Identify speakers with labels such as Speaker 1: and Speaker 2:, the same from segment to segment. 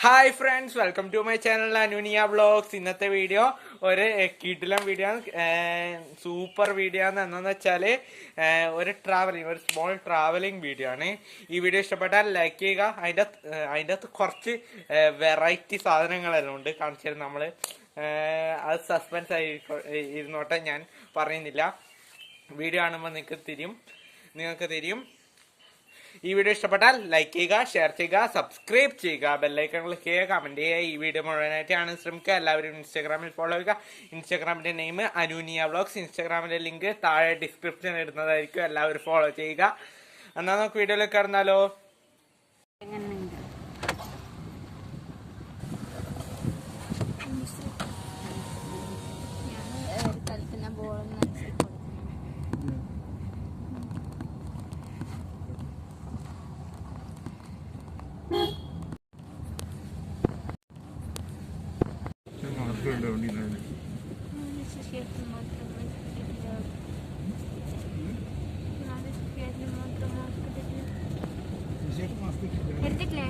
Speaker 1: Hi friends, welcome to my channel Anuniya vlogs. ഇന്നത്തെ video ഒരു കിടിലം വീഡിയോ ആണ്. സൂപ്പർ വീഡിയോ ആണ്. എന്താണെന്ന് വെച്ചാൽ ഒരു സ്മോൾ ട്രാവലിംഗ് വീഡിയോ ആണ്. ഈ വീഡിയോ ഇഷ്ടപ്പെട്ടാൽ ലൈക്ക് ചെയ്യുക. അതിൻ്റെ അകത്ത് കുറച്ച് വെറൈറ്റി സാധനങ്ങളെല്ലാം ഉണ്ട്, കാണിച്ചു തരും നമ്മൾ. അത് സസ്പെൻസ് ഇരുന്നോട്ടെ, ഞാൻ പറയുന്നില്ല. വീഡിയോ കാണുമ്പോൾ നിങ്ങൾക്ക് തിരിയും. ഈ വീഡിയോ ഇഷ്ടപ്പെട്ടാൽ ലൈക്ക് ചെയ്യുക, ഷെയർ ചെയ്യുക, സബ്സ്ക്രൈബ് ചെയ്യുക, ബെല്ലൈക്കൺ ക്ലിക്ക് ചെയ്യുക, കമന്റ് ചെയ്യുക. ഈ വീഡിയോ മുഴുവനായിട്ട് കാണാൻ ശ്രമിക്കുക. എല്ലാവരും ഇൻസ്റ്റാഗ്രാമിൽ ഫോളോ ചെയ്യുക. ഇൻസ്റ്റാഗ്രാമിന്റെ നെയിം അനുനിയ വ്ളോഗ്സ്. ഇൻസ്റ്റാഗ്രാമിന്റെ ലിങ്ക് താഴെ ഡിസ്ക്രിപ്ഷൻ ഇടുന്നതായിരിക്കും. എല്ലാവരും ഫോളോ ചെയ്യുക. എന്നാൽ നമുക്ക് വീഡിയോയിലേക്ക് കടന്നാലോ.
Speaker 2: എടുത്തിട്ടില്ലേ?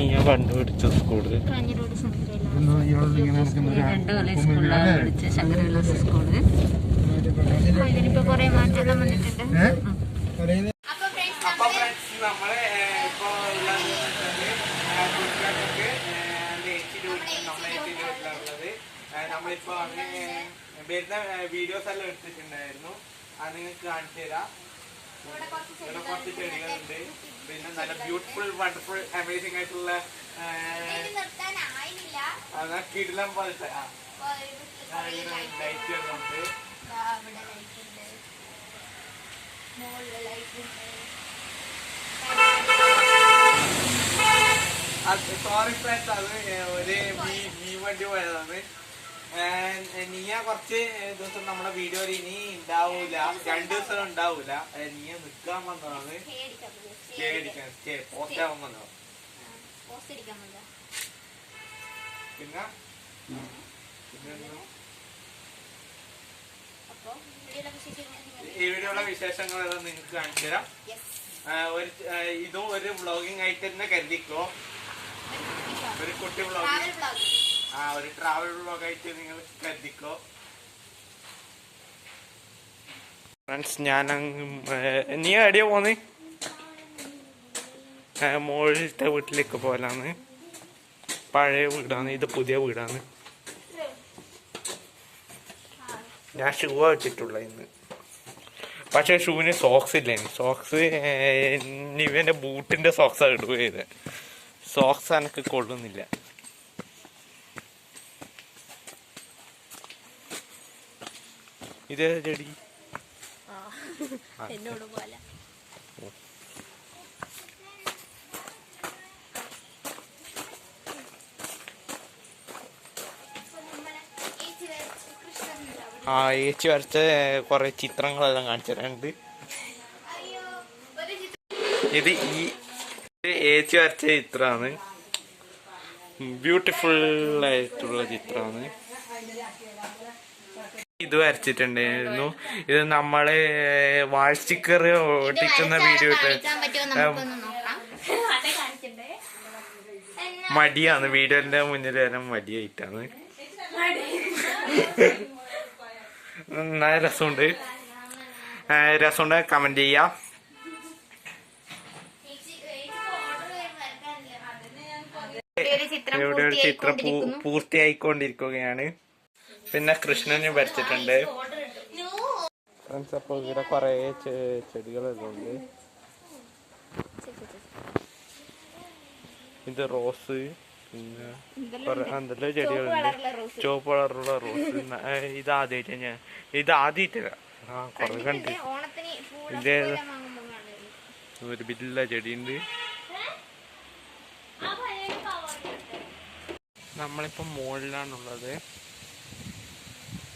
Speaker 1: നീ കണ്ടുപിടിച്ച സ്കൂള്
Speaker 2: കാഞ്ഞിരോട് ഇതിനിപ്പോ കൊറേ മാറ്റം വന്നിട്ടുണ്ട്.
Speaker 1: അപ്പൊ ഫ്രണ്ട്സ് നമ്മള് ഇപ്പൊ ഉള്ളത് നമ്മളിപ്പോ വരുന്ന വീഡിയോസ് എല്ലാം എടുത്തിട്ടുണ്ടായിരുന്നു. അത് നിങ്ങൾക്ക് കാണിച്ചു തരാം. ഇവിടെ കുറച്ച് ചെടികളുണ്ട്. പിന്നെ നല്ല ബ്യൂട്ടിഫുൾ വണ്ടർഫുൾ അമേസിംഗ് ആയിട്ടുള്ള കിടിലം പോലത്തെ ലൈറ്റുകളുണ്ട്. സോറി ഫ്രണ്ട്സ്, അത് ഒരു മീൻ വണ്ടി പോയതാണ്. നീയ കുറച്ച് ദിവസം നമ്മുടെ വീഡിയോയിൽ ഇനി ഉണ്ടാവൂല, 2 ദിവസം ഉണ്ടാവൂല. നീയ നിക്കാൻ വന്നതാണ്, സ്റ്റേ അടിക്കാൻ, പോസ്റ്റ് ആവാൻ വന്നതാണ്. പിന്നെ ഈ വീഡിയോയുടെ വിശേഷങ്ങളെല്ലാം നിങ്ങൾക്ക് കാണിച്ചു തരാം. ഇതും ഒരു വ്ളോഗിങ് ആയിട്ട് തന്നെ കരുതിക്കോ. ഒരു കുട്ടി വ്ളോഗിങ്, ഒരു ട്രാവൽ വ്ളോഗായിട്ട് നിങ്ങൾ കരുതിക്കോ. ഫ്രണ്ട്സ്, നീ എവിടെയാ പോന്ന്? മോളിലത്തെ വീട്ടിലേക്ക് പോലാണ്. പഴയ വീടാണ്, ഇത് പുതിയ വീടാണ്. ഞാൻ ഷൂ ഇട്ടിട്ടുള്ള ഇന്ന്. പക്ഷെ ഷൂവിന് സോക്സ് ഇല്ല. സോക്സ് ഇവന്റെ ബൂട്ടിന്റെ സോക്സാണ് ഇടുക ചെയ്ത്. സോക്സ് എനിക്ക് കൊള്ളുന്നില്ല. ഇത് ചെടി
Speaker 2: എന്നോട് പോലെ
Speaker 1: ഏച്ചി വരച്ച കുറെ ചിത്രങ്ങളെല്ലാം കാണിച്ചു തരാനുണ്ട്. ഇത് ഏച്ചി വരച്ച ചിത്രമാണ്. ബ്യൂട്ടിഫുൾ ആയിട്ടുള്ള ചിത്രമാണ്. ഇത് വരച്ചിട്ടുണ്ടായിരുന്നു. ഇത് നമ്മള് വാൾ സ്റ്റിക്കർ ഒട്ടിക്കുന്ന വീഡിയോ മടിയാണ്. വീഡിയോന്റെ മുന്നിൽ വരാൻ മടിയായിട്ടാണ്. നല്ല രസമുണ്ട്. കമന്റ് ചെയ്യാം. ഇവിടെ ഒരു ചിത്രം പൂർത്തിയായിക്കൊണ്ടിരിക്കുകയാണ്. പിന്നെ കൃഷ്ണന് വരച്ചിട്ടുണ്ട്. ഫ്രണ്ട്സ്, അപ്പോൾ ഇവിടെ കുറെ ചെടികളെല്ലാം ഉണ്ട്. ഇത് റോസ്, പിന്നെ എന്തെല്ലാം ചെടികളുണ്ട്. ചുവപ്പ് കളറുള്ള റോസ്. ഇത് ആദ്യമായിട്ടില്ല, കുറെ കണ്ട്. ഇത് ഒരു വലിയ ചെടിയുണ്ട്. നമ്മളിപ്പം മുകളിലാണുള്ളത്.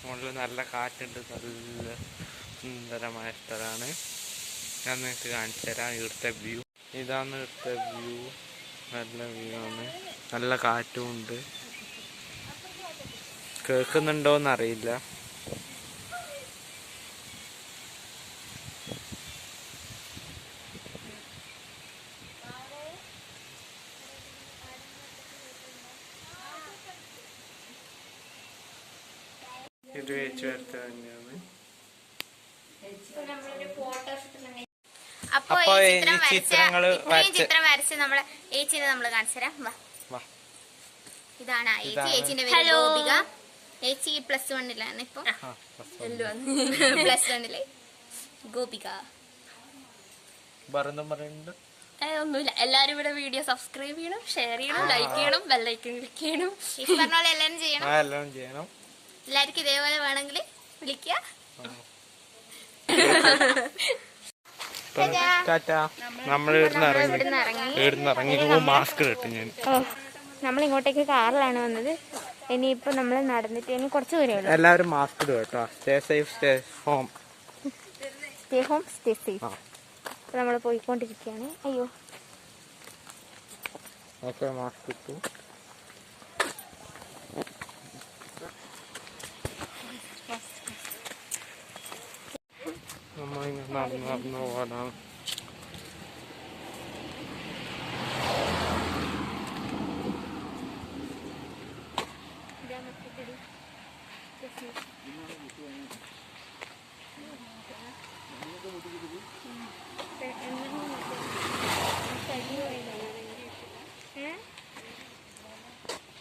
Speaker 1: മുകളിൽ നല്ല കാറ്റുണ്ട്. നല്ല സുന്ദരമായ സ്ഥലമാണ്. ഞാൻ നിങ്ങൾക്ക് കാണിച്ചു തരാം ഇവിടുത്തെ വ്യൂ. ഇതാണ് ഇവിടുത്തെ വ്യൂ. നല്ല വ്യൂ ആണ്. നല്ല കാറ്റും ഉണ്ട്. കേൾക്കുന്നുണ്ടോന്ന് അറിയില്ല. ഇത് വെച്ച് വരച്ച തന്നെയാണ്.
Speaker 2: അപ്പൊ ചിത്രം വരച്ച് നമ്മളെ ഏച്ചിനെ നമ്മള് കാണിച്ചു തരാം. ഇതാണ് ഏച്ചി. ഏച്ചിന്റെ പേര് ഗോപിക. ഏച്ചി +1 ഇപ്പൊ. +1 ഗോപിക. ഒന്നുമില്ല. എല്ലാരും ഇവിടെ വീഡിയോ സബ്സ്ക്രൈബ് ചെയ്യണം, ഷെയർ ചെയ്യണം, ലൈക്ക് ചെയ്യണം, ബെല്ലൈക്കൺ ക്ലിക്ക് ചെയ്യണം. പറഞ്ഞ പോലെ എല്ലാരും ചെയ്യണം. എല്ലാവർക്കും ഇതേപോലെ വേണമെങ്കിൽ വിളിക്കുക. നമ്മളിങ്ങോട്ടേക്ക് കാറിലാണ് വന്നത്. ഇനിയിപ്പോ നമ്മള് നടന്നിട്ട് ഇനി കുറച്ച് ദൂരമേ.
Speaker 1: എല്ലാവരും മാസ്ക് ഇടുക കേട്ടോ. Stay safe, stay home.
Speaker 2: Stay home, stay safe. അപ്പൊ നമ്മള് പോയിക്കൊണ്ടിരിക്കുകയാണ്. അയ്യോ,
Speaker 1: ഓക്കെ, മാസ്ക് ഇട്ടു. നമ്മളിങ്ങനെ നടന്നു പോകാനാണ്.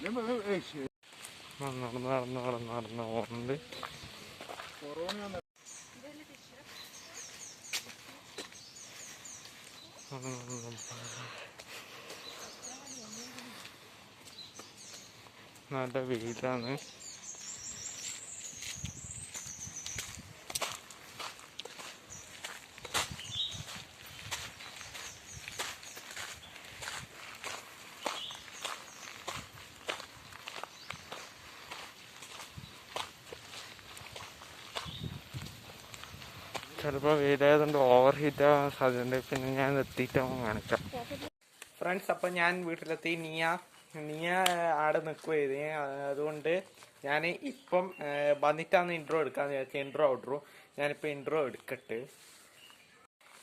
Speaker 1: നടന്ന് പോകുന്നുണ്ട്. നല്ല വെയിലാണ്. ചിലപ്പോൾ വെയിലായതുകൊണ്ട് ഓവർ ഹീറ്റ് ആവാൻ സാധ്യതയുണ്ട്. പിന്നെ ഞാൻ എത്തിയിട്ടാവും കാണിക്കാം. ഫ്രണ്ട്സ്, അപ്പം ഞാൻ വീട്ടിലെത്തി. നീയ ആടെ നിൽക്കുകയത്. അതുകൊണ്ട് ഞാൻ ഇപ്പം വന്നിട്ടാണ് ഇൻട്രോ എടുക്കാന്ന് വിചാരിച്ച. ഇൻട്രോ ഞാനിപ്പോൾ ഇൻട്രോ എടുക്കട്ടെ.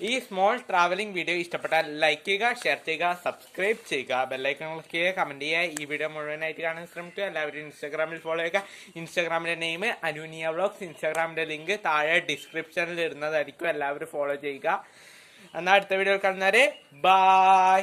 Speaker 1: ഈ സ്മോൾ ട്രാവലിംഗ് വീഡിയോ ഇഷ്ടപ്പെട്ടാൽ ലൈക്ക് ചെയ്യുക, ഷെയർ ചെയ്യുക, സബ്സ്ക്രൈബ് ചെയ്യുക, ബെല്ലൈക്കൺ ക്ലിക്ക് ചെയ്യുക, കമന്റ് ചെയ്യുക. ഈ വീഡിയോ മുഴുവനായിട്ട് കാണാൻ ശ്രമിക്കുക. എല്ലാവരും ഇൻസ്റ്റാഗ്രാമിൽ ഫോളോ ചെയ്യുക. ഇൻസ്റ്റാഗ്രാമിന്റെ നെയിം അനുനിയ വ്ളോഗ്സ്. ഇൻസ്റ്റാഗ്രാമിന്റെ ലിങ്ക് താഴെ ഡിസ്ക്രിപ്ഷനിൽ ഇടുന്നതായിരിക്കും. എല്ലാവരും ഫോളോ ചെയ്യുക. എന്നാൽ അടുത്ത വീഡിയോ കാണുന്നവരെ ബൈ.